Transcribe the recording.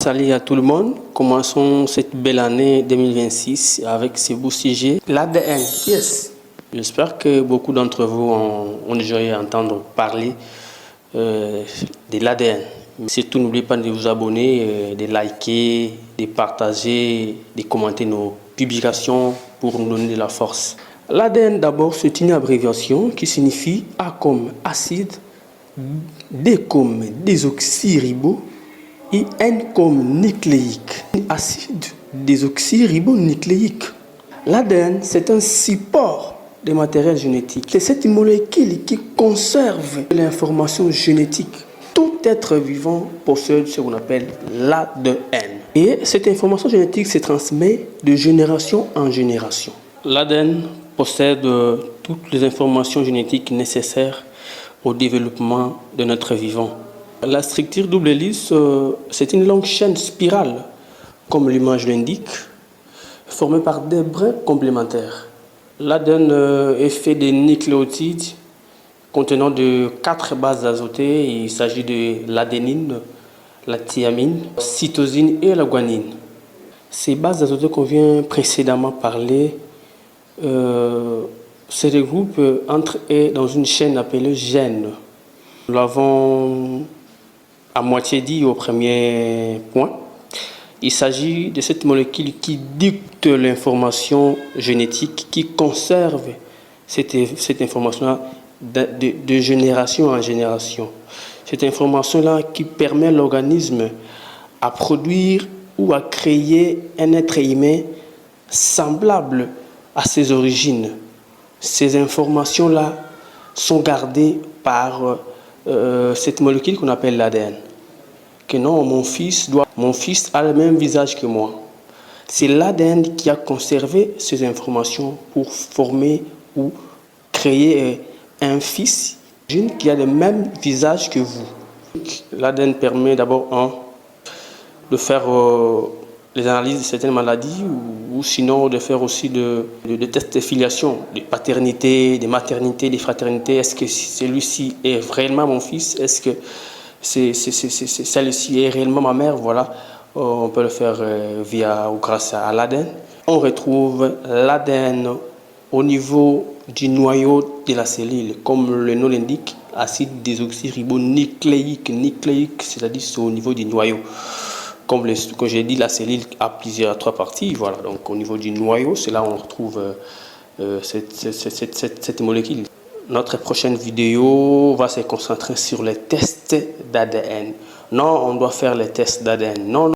Salut à tout le monde. Commençons cette belle année 2026 avec ce beau sujet, l'ADN. Yes. J'espère que beaucoup d'entre vous ont déjà eu à entendre parler de l'ADN. Surtout, n'oubliez pas de vous abonner, de liker, de partager, de commenter nos publications pour nous donner de la force. L'ADN, d'abord, c'est une abréviation qui signifie A comme acide, D comme désoxyribo et N comme nucléique. Acide désoxyribonucléique. L'ADN, c'est un support de matériel génétique. C'est cette molécule qui conserve l'information génétique. Tout être vivant possède ce qu'on appelle l'ADN. Et cette information génétique se transmet de génération en génération. L'ADN possède toutes les informations génétiques nécessaires au développement de notre vivant. La structure double hélice, c'est une longue chaîne spirale, comme l'image l'indique, formée par des brins complémentaires. L'ADN est fait de nucléotides contenant de 4 bases azotées. Il s'agit de l'adénine, la thiamine, la cytosine et la guanine. Ces bases azotées qu'on vient précédemment parler se regroupent entre eux dans une chaîne appelée gène. Nous l'avons à moitié dit au premier point. Il s'agit de cette molécule qui dicte l'information génétique, qui conserve cette information-là de génération en génération. Cette information-là qui permet à l'organisme à produire ou à créer un être humain semblable à ses origines. Ces informations-là sont gardées par cette molécule qu'on appelle l'ADN. Que non, mon fils a le même visage que moi. C'est l'ADN qui a conservé ces informations pour former ou créer un fils qui a le même visage que vous. L'ADN permet d'abord de faire les analyses de certaines maladies ou sinon de faire aussi des tests de filiation, de paternité, de maternité, de fraternité. Est-ce que celui-ci est réellement mon fils? Est-ce que celle-ci est réellement ma mère? Voilà, on peut le faire via ou grâce à l'ADN. On retrouve l'ADN au niveau du noyau de la cellule, comme le nom l'indique, acide désoxyribonucléique. Nucléique, c'est-à-dire c'est au niveau du noyau. Comme j'ai dit, la cellule a trois parties. Voilà, donc au niveau du noyau, c'est là où on retrouve cette molécule. Notre prochaine vidéo va se concentrer sur les tests d'ADN. Non, on doit faire les tests d'ADN. Non.